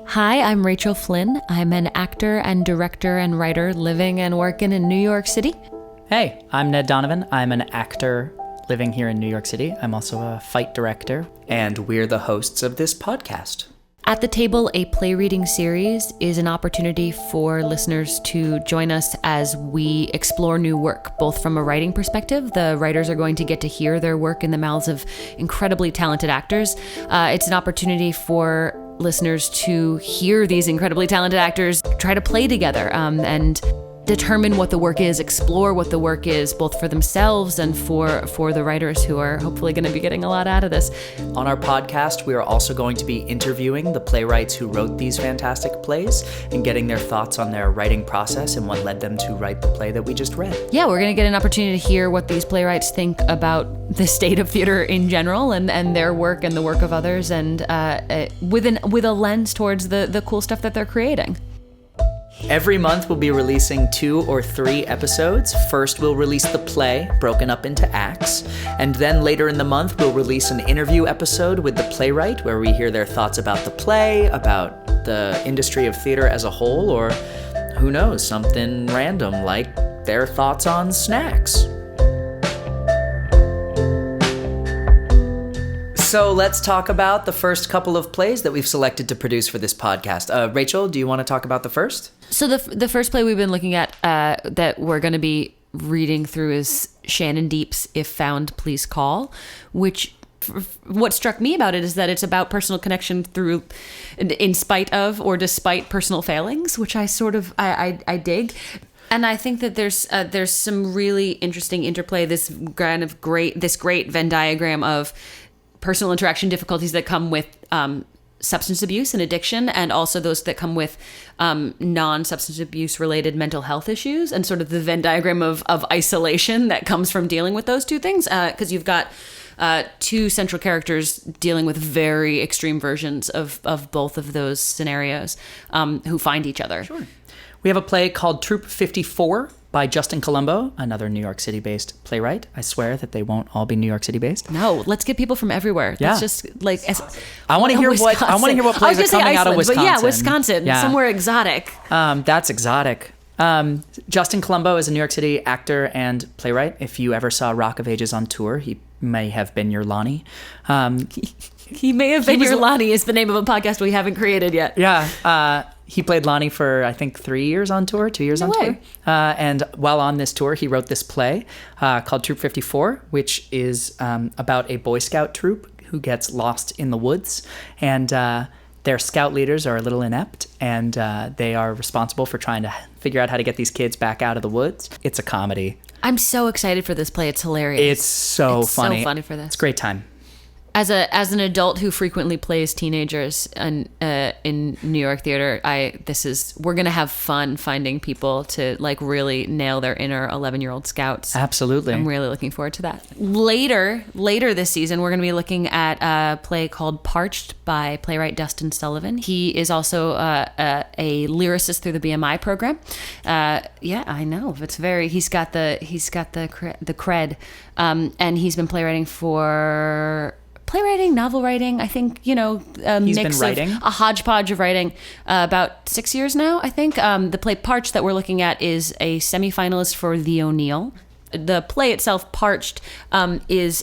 Hi, I'm Rachel Flynn. I'm an actor and director and writer living and working in New York City. Hey, I'm Ned Donovan. I'm an actor living here in New York City. I'm also a fight director. And we're the hosts of this podcast. At the Table, a play reading series, is an opportunity for listeners to join us as we explore new work, both from a writing perspective. The writers are going to get to hear their work in the mouths of incredibly talented actors. It's an opportunity for listeners to hear these incredibly talented actors try to play together and determine what the work is, explore what the work is, both for themselves and for the writers who are hopefully going to be getting a lot out of this. On our podcast, we are also going to be interviewing the playwrights who wrote these fantastic plays and getting their thoughts on their writing process and what led them to write the play that we just read. Yeah, we're going to get an opportunity to hear what these playwrights think about the state of theater in general and their work and the work of others, and with a lens towards the cool stuff that they're creating. Every month we'll be releasing 2 or 3 episodes. First we'll release the play, broken up into acts, and then later in the month we'll release an interview episode with the playwright where we hear their thoughts about the play, about the industry of theater as a whole, or who knows, something random like their thoughts on snacks. So let's talk about the first couple of plays that we've selected to produce for this podcast. Rachel, do you want to talk about the first? So the first play we've been looking at that we're going to be reading through is Shannon Deep's If Found, Please Call, which what struck me about it is that it's about personal connection through, in spite of or despite personal failings, which I sort of, I dig. And I think that there's some really interesting interplay, this great Venn diagram of personal interaction difficulties that come with substance abuse and addiction, and also those that come with non-substance abuse related mental health issues, and sort of the Venn diagram of isolation that comes from dealing with those two things, because you've got two central characters dealing with very extreme versions of both of those scenarios, who find each other. Sure. We have a play called Troop 54 by Justin Colombo, another New York City-based playwright. I swear that they won't all be New York City-based. No, let's get people from everywhere. Yeah. That's just like I want to hear what plays are coming out of Wisconsin. But yeah, Wisconsin, somewhere exotic. That's exotic. Justin Colombo is a New York City actor and playwright. If you ever saw Rock of Ages on tour, he may have been your Lonnie. He may have been your Lonnie is the name of a podcast we haven't created yet. Yeah. He played Lonnie for, I think, 3 years on tour, 2 years on tour. And while on this tour, he wrote this play called Troop 54, which is about a Boy Scout troop who gets lost in the woods. And their scout leaders are a little inept, and they are responsible for trying to figure out how to get these kids back out of the woods. It's a comedy. I'm so excited for this play. It's hilarious. It's so funny. So funny for this. It's a great time. As an adult who frequently plays teenagers in New York theater, we're gonna have fun finding people to like really nail their inner 11-year-old scouts. Absolutely, I'm really looking forward to that. Later this season, we're gonna be looking at a play called Parched by playwright Dustin Sullivan. He is also a lyricist through the BMI program. Yeah, I know. He's got the cred, and he's been playwriting, novel writing, I think, a mix of a hodgepodge of writing, about 6 years now, I think. The play Parched that we're looking at is a semifinalist for The O'Neill. The play itself, Parched, it's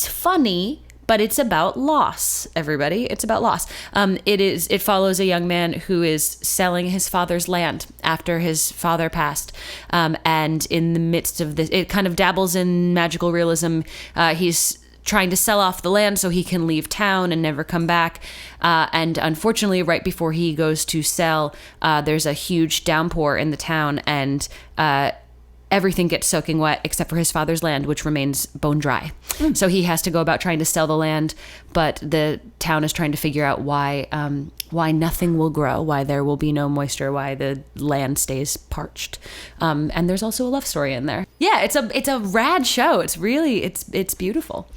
funny, but it's about loss, everybody. It's about loss. It follows a young man who is selling his father's land after his father passed. And in the midst of this, it kind of dabbles in magical realism. He's trying to sell off the land so he can leave town and never come back. And unfortunately, right before he goes to sell, there's a huge downpour in the town, and everything gets soaking wet except for his father's land, which remains bone dry. So he has to go about trying to sell the land, but the town is trying to figure out why nothing will grow, why there will be no moisture, why the land stays parched. And there's also a love story in there. Yeah, it's a rad show. It's beautiful.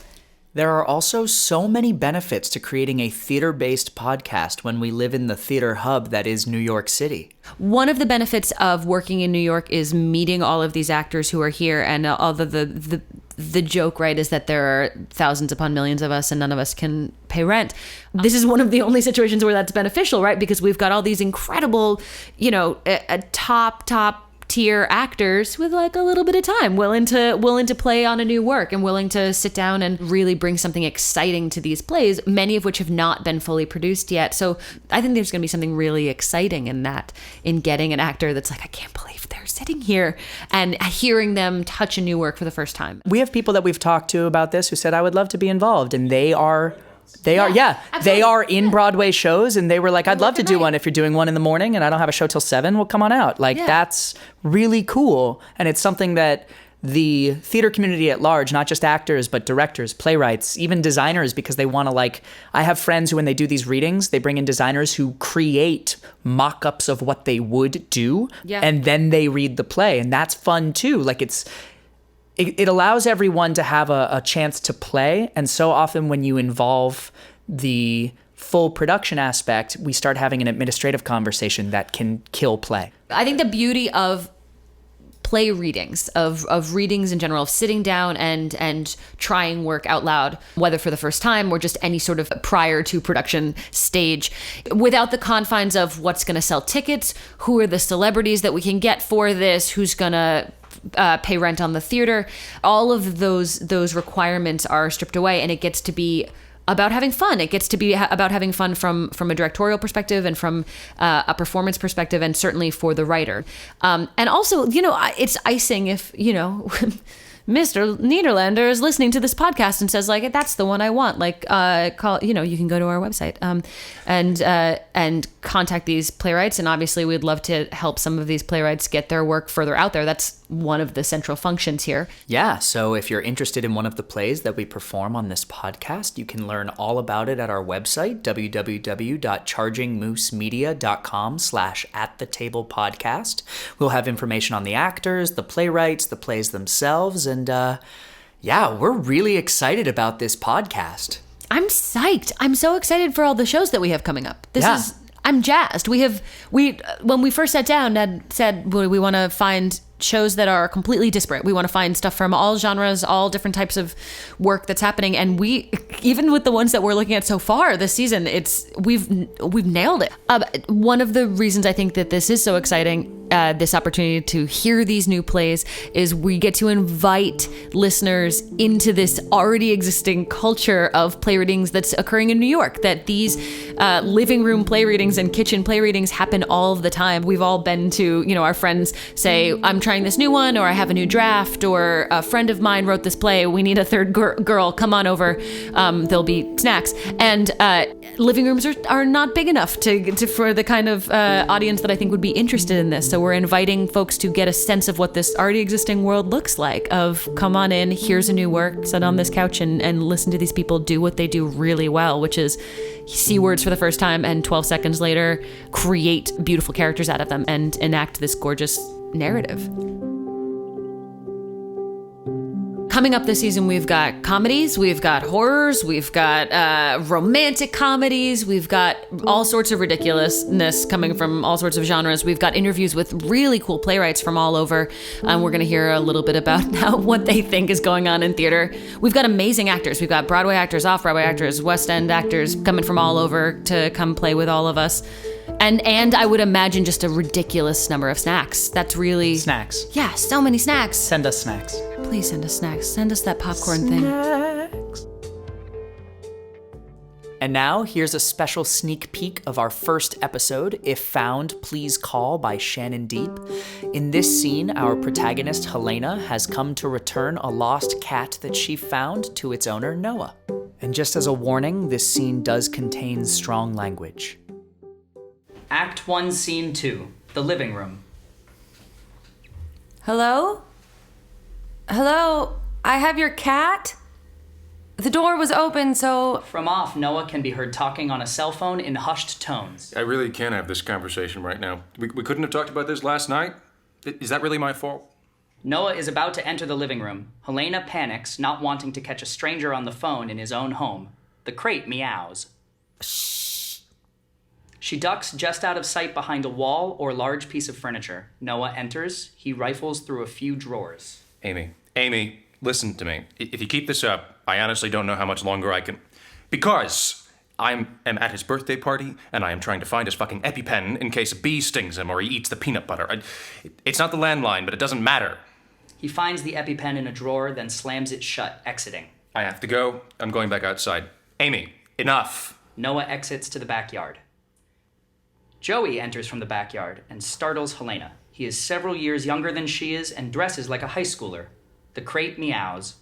There are also so many benefits to creating a theater-based podcast when we live in the theater hub that is New York City. One of the benefits of working in New York is meeting all of these actors who are here, and all the the joke, right, is that there are thousands upon millions of us and none of us can pay rent. This is one of the only situations where that's beneficial, right? Because we've got all these incredible, top tier actors with like a little bit of time, willing to play on a new work and willing to sit down and really bring something exciting to these plays, many of which have not been fully produced yet. So I think there's going to be something really exciting in that, in getting an actor that's like, I can't believe they're sitting here, and hearing them touch a new work for the first time. We have people that we've talked to about this who said, I would love to be involved, and they are in Broadway shows, and they were like, I'd love to do one. If you're doing one in the morning and I don't have a show till 7, well, come on out. Like, that's really cool. And it's something that the theater community at large, not just actors, but directors, playwrights, even designers, because they want to, I have friends who, when they do these readings, they bring in designers who create mock-ups of what they would do, and then they read the play. And that's fun too. Like, it allows everyone to have a chance to play. And so often when you involve the full production aspect, we start having an administrative conversation that can kill play. I think the beauty of play readings, of readings in general, of sitting down and trying work out loud, whether for the first time or just any sort of prior to production stage, without the confines of what's going to sell tickets, who are the celebrities that we can get for this, who's going to pay rent on the theater. All of those requirements are stripped away, and it gets to be about having fun. It gets to be about having fun from a directorial perspective and from a performance perspective, and certainly for the writer. And also, it's icing if, Mr. Niederlander is listening to this podcast and says, like, that's the one I want. Like, call, you can go to our website and contact these playwrights. And obviously, we'd love to help some of these playwrights get their work further out there. That's one of the central functions here. Yeah, so if you're interested in one of the plays that we perform on this podcast, you can learn all about it at our website, www.chargingmoosemmedia.com/atthetablepodcast. We'll have information on the actors, the playwrights, the plays themselves, and we're really excited about this podcast. I'm psyched. I'm so excited for all the shows that we have coming up. I'm jazzed. When we first sat down, Ned said, we want to find shows that are completely disparate. We want to find stuff from all genres, all different types of work that's happening. And we, even with the ones that we're looking at so far this season, we've nailed it. One of the reasons I think that this is so exciting, this opportunity to hear these new plays, is we get to invite listeners into this already existing culture of play readings that's occurring in New York, that these living room play readings and kitchen play readings happen all of the time. We've all been to, our friends say, I'm trying this new one, or I have a new draft, or a friend of mine wrote this play, we need a third girl, come on over, there'll be snacks. And living rooms are not big enough for the kind of audience that I think would be interested in this. So we're inviting folks to get a sense of what this already existing world looks like, of come on in, here's a new work, sit on this couch and listen to these people do what they do really well, which is see words for the first time and 12 seconds later create beautiful characters out of them and enact this gorgeous narrative. Coming up this season, we've got comedies, we've got horrors, we've got romantic comedies, we've got all sorts of ridiculousness coming from all sorts of genres. We've got interviews with really cool playwrights from all over. We're going to hear a little bit about what they think is going on in theater. We've got amazing actors. We've got Broadway actors, off-Broadway actors, West End actors coming from all over to come play with all of us. And I would imagine just a ridiculous number of snacks. That's really... Snacks. Yeah, so many snacks. Send us snacks. Please send us snacks. Send us that popcorn thing. And now, here's a special sneak peek of our first episode, If Found, Please Call by Shannon Deep. In this scene, our protagonist, Helena, has come to return a lost cat that she found to its owner, Noah. And just as a warning, this scene does contain strong language. Act 1, Scene 2, the living room. Hello? Hello? I have your cat? The door was open, so... From off, Noah can be heard talking on a cell phone in hushed tones. I really can't have this conversation right now. We couldn't have talked about this last night? Is that really my fault? Noah is about to enter the living room. Helena panics, not wanting to catch a stranger on the phone in his own home. The crate meows. Shh. She ducks just out of sight behind a wall or large piece of furniture. Noah enters. He rifles through a few drawers. Amy, listen to me. If you keep this up, I honestly don't know how much longer I can... Because I am at his birthday party, and I am trying to find his fucking EpiPen in case a bee stings him or he eats the peanut butter. It's not the landline, but it doesn't matter. He finds the EpiPen in a drawer, then slams it shut, exiting. I have to go. I'm going back outside. Amy, enough. Noah exits to the backyard. Joey enters from the backyard and startles Helena. He is several years younger than she is and dresses like a high schooler. The crate meows.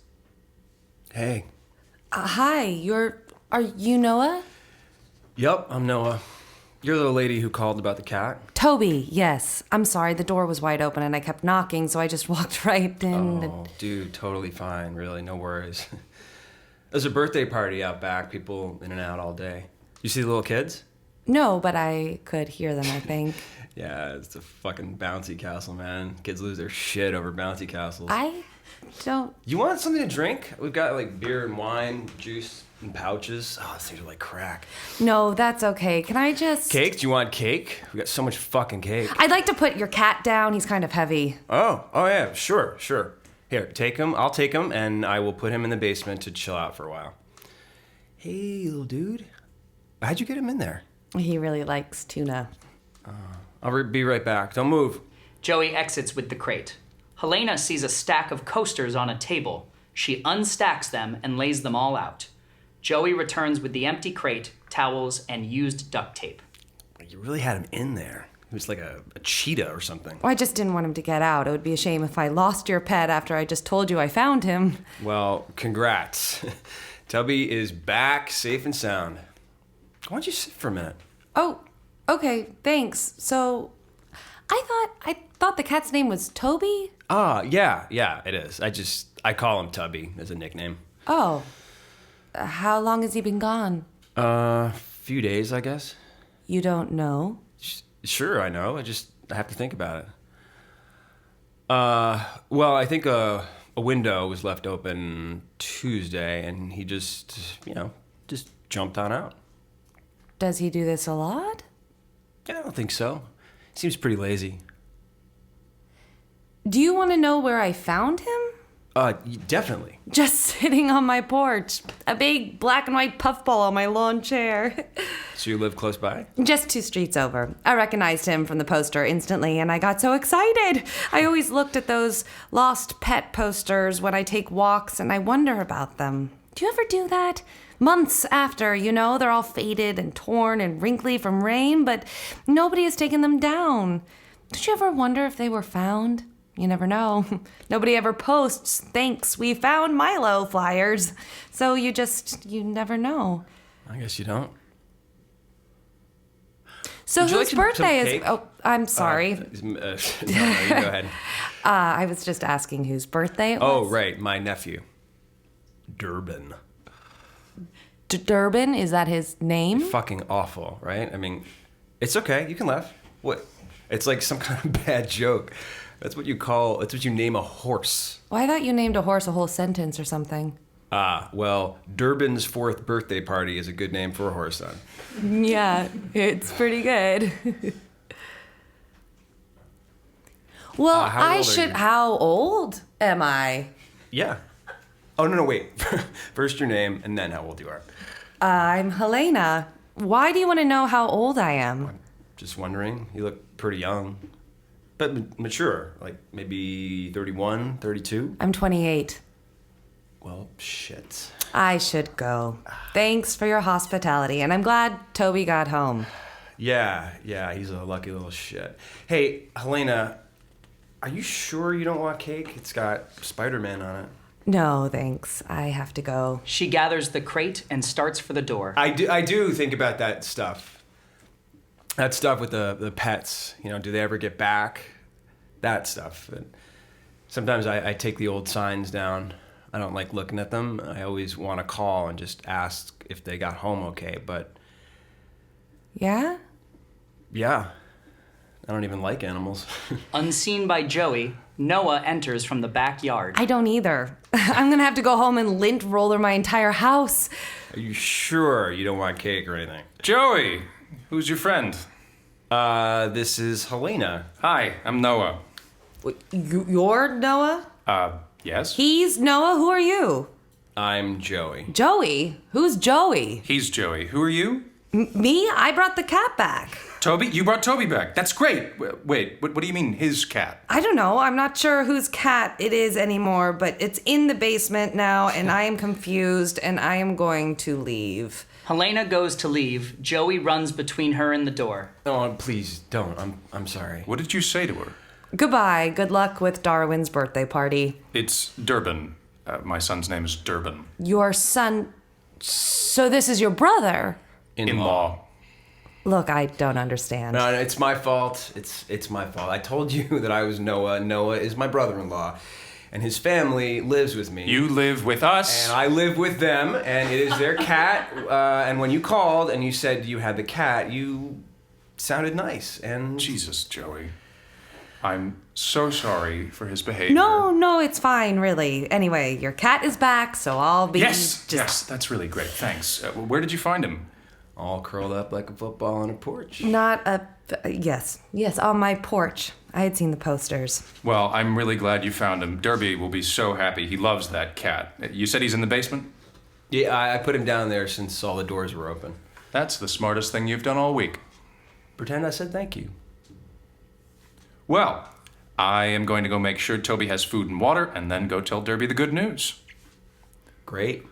Hey. Hi, are you Noah? Yup, I'm Noah. You're the lady who called about the cat? Toby, yes. I'm sorry, the door was wide open and I kept knocking, so I just walked right in. Oh, dude, totally fine, really, no worries. There's a birthday party out back, people in and out all day. You see the little kids? No, but I could hear them, I think. Yeah, it's a fucking bouncy castle, man. Kids lose their shit over bouncy castles. I don't... You want something to drink? We've got like beer and wine, juice and pouches. Oh, these things are like crack. No, that's okay. Can I just... Cake? Do you want cake? We got so much fucking cake. I'd like to put your cat down. He's kind of heavy. Oh yeah, sure. Here, take him. I'll take him, and I will put him in the basement to chill out for a while. Hey, little dude. How'd you get him in there? He really likes tuna. I'll be right back. Don't move. Joey exits with the crate. Helena sees a stack of coasters on a table. She unstacks them and lays them all out. Joey returns with the empty crate, towels, and used duct tape. You really had him in there. He was like a cheetah or something. Well, I just didn't want him to get out. It would be a shame if I lost your pet after I just told you I found him. Well, congrats. Tubby is back, safe and sound. Why don't you sit for a minute? Oh, okay, thanks. So, I thought the cat's name was Toby? Yeah, it is. I call him Tubby as a nickname. Oh. How long has he been gone? Few days, I guess. You don't know? Sure, I know. I have to think about it. Well, I think a window was left open Tuesday, and he just jumped on out. Does he do this a lot? Yeah, I don't think so. Seems pretty lazy. Do you want to know where I found him? Definitely. Just sitting on my porch. A big black and white puffball on my lawn chair. So you live close by? Just 2 streets over. I recognized him from the poster instantly, and I got so excited. I always looked at those lost pet posters when I take walks, and I wonder about them. Do you ever do that? Months after, they're all faded and torn and wrinkly from rain, but nobody has taken them down. Did you ever wonder if they were found? You never know. Nobody ever posts, "Thanks, we found Milo" flyers. So you never know. I guess you don't. So Would you whose like birthday some is... cake? Oh, I'm sorry. No, you go ahead. I was just asking whose birthday it was. Oh, right, my nephew. Durbin. Durbin? Is that his name? Fucking awful, right? I mean, it's okay. You can laugh. What? It's like some kind of bad joke. That's what you name a horse. Well, I thought you named a horse a whole sentence or something. Well, Durbin's 4th birthday party is a good name for a horse, then. Yeah, it's pretty good. Well, how old am I? Yeah. Oh, no, wait. First your name, and then how old you are. I'm Helena. Why do you want to know how old I am? Just wondering. You look pretty young. But mature, like maybe 31, 32? I'm 28. Well, shit. I should go. Thanks for your hospitality, and I'm glad Toby got home. Yeah, he's a lucky little shit. Hey, Helena, are you sure you don't want cake? It's got Spider-Man on it. No, thanks. I have to go. She gathers the crate and starts for the door. I do think about that stuff. That stuff with the pets, do they ever get back? That stuff. And sometimes I take the old signs down. I don't like looking at them. I always want to call and just ask if they got home okay, but... Yeah? Yeah. I don't even like animals. Unseen by Joey, Noah enters from the backyard. I don't either. I'm gonna have to go home and lint roller my entire house. Are you sure you don't want cake or anything? Joey, who's your friend? This is Helena. Hi, I'm Noah. You're Noah? Yes? He's Noah. Who are you? I'm Joey. Joey? Who's Joey? He's Joey. Who are you? Me? I brought the cat back. Toby? You brought Toby back. That's great. Wait, what do you mean, his cat? I don't know. I'm not sure whose cat it is anymore, but it's in the basement now, and I am confused, and I am going to leave. Helena goes to leave. Joey runs between her and the door. Oh, please don't. I'm sorry. What did you say to her? Goodbye. Good luck with Darwin's birthday party. It's Durbin. My son's name is Durbin. Your son... So this is your brother? In-law. Look, I don't understand. No, it's my fault. It's my fault. I told you that I was Noah. Noah is my brother-in-law, and his family lives with me. You live with us. And I live with them, and it is their cat. And when you called and you said you had the cat, you sounded nice. And Jesus, Joey. I'm so sorry for his behavior. No, it's fine, really. Anyway, your cat is back, so I'll be... Yes, that's really great. Thanks. Where did you find him? all curled up like a football on a porch. Yes, on my porch. I had seen the posters. Well, I'm really glad you found him. Derby will be so happy. He loves that cat. You said he's in the basement? Yeah, I put him down there since all the doors were open. That's the smartest thing you've done all week. Pretend I said thank you. Well, I am going to go make sure Toby has food and water and then go tell Derby the good news. Great.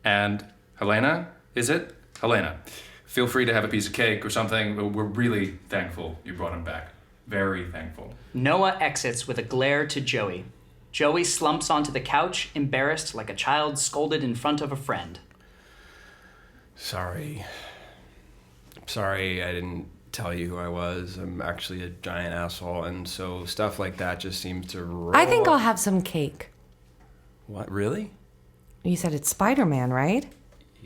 And Helena, is it? Helena, feel free to have a piece of cake or something. We're really thankful you brought him back. Very thankful. Noah exits with a glare to Joey. Joey slumps onto the couch, embarrassed like a child scolded in front of a friend. Sorry I didn't tell you who I was. I'm actually a giant asshole, and so stuff like that just seems to roll. I think I'll have some cake. What, really? You said it's Spider-Man, right?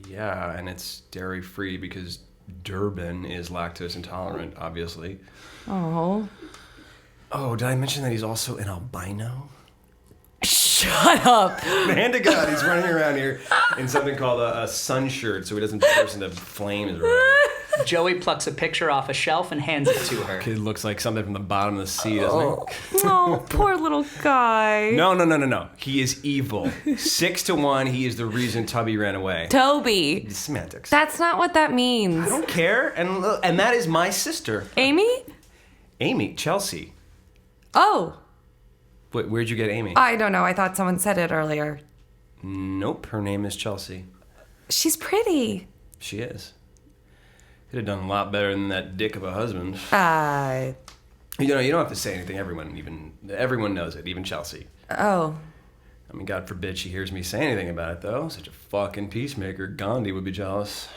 Yeah, and it's dairy-free because Durbin is lactose intolerant, obviously. Oh. Oh, did I mention that he's also an albino? Shut up. Man to God, he's running around here in something called a sun shirt so he doesn't burst into flames or whatever. Joey plucks a picture off a shelf and hands it to her. Kid looks like something from the bottom of the sea, doesn't he? Oh, poor little guy. No. He is evil. 6-1, he is the reason Tubby ran away. Toby. Semantics. That's not what that means. I don't care. And that is my sister. Amy? Amy, Chelsea. Oh. Where'd you get Amy? I don't know. I thought someone said it earlier. Nope, her name is Chelsea. She's pretty. She is. Could have done a lot better than that dick of a husband. You don't have to say anything. Everyone knows it, even Chelsea. Oh. I mean, God forbid she hears me say anything about it, though. Such a fucking peacemaker. Gandhi would be jealous.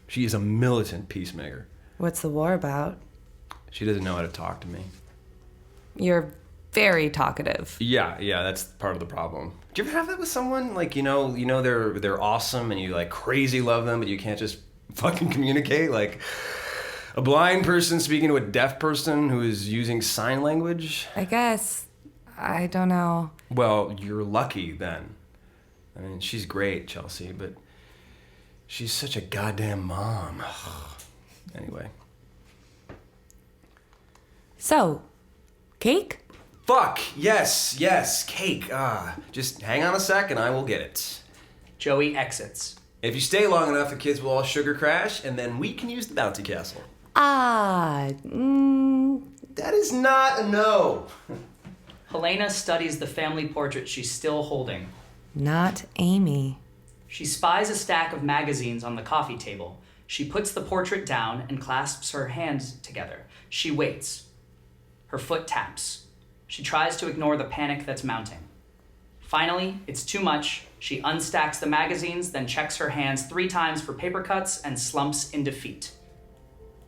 She is a militant peacemaker. What's the war about? She doesn't know how to talk to me. You're very talkative. Yeah, that's part of the problem. Do you ever have that with someone? Like, they're awesome and you like crazy love them, but you can't just fucking communicate? Like a blind person speaking to a deaf person who is using sign language? I guess. I don't know. Well, you're lucky then. I mean, she's great, Chelsea, but she's such a goddamn mom. Anyway. So, cake? Fuck, yes, cake. Just hang on a sec and I will get it. Joey exits. If you stay long enough, the kids will all sugar crash, and then we can use the bouncy castle. That is not a no. Helena studies the family portrait she's still holding. Not Amy. She spies a stack of magazines on the coffee table. She puts the portrait down and clasps her hands together. She waits. Her foot taps. She tries to ignore the panic that's mounting. Finally, it's too much. She unstacks the magazines, then checks her hands 3 times for paper cuts and slumps in defeat.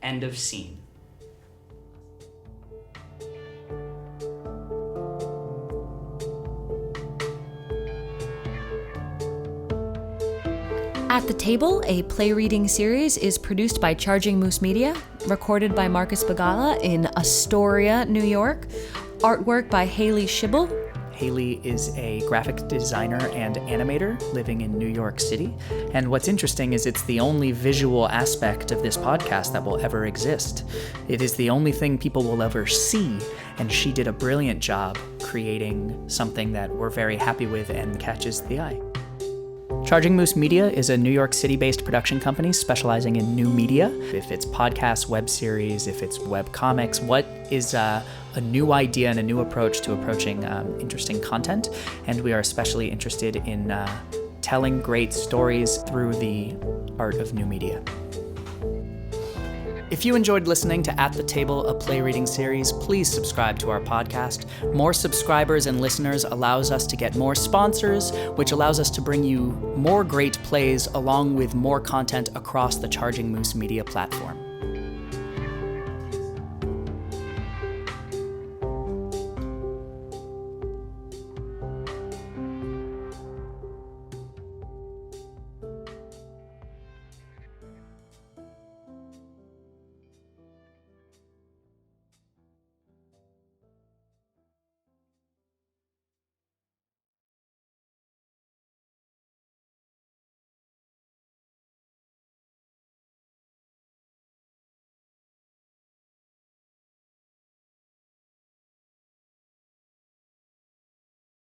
End of scene. At the Table, a play reading series, is produced by Charging Moose Media, recorded by Marcus Bagala in Astoria, New York, artwork by Haley Schibel. Haley is a graphic designer and animator living in New York City. And what's interesting is it's the only visual aspect of this podcast that will ever exist. It is the only thing people will ever see, and she did a brilliant job creating something that we're very happy with and catches the eye. Charging Moose Media is a New York City-based production company specializing in new media. If it's podcasts, web series, if it's web comics, what is a new idea and a new approach to approaching interesting content. And we are especially interested in telling great stories through the art of new media. If you enjoyed listening to At the Table, a play reading series, please subscribe to our podcast. More subscribers and listeners allows us to get more sponsors, which allows us to bring you more great plays along with more content across the Charging Moose Media platform.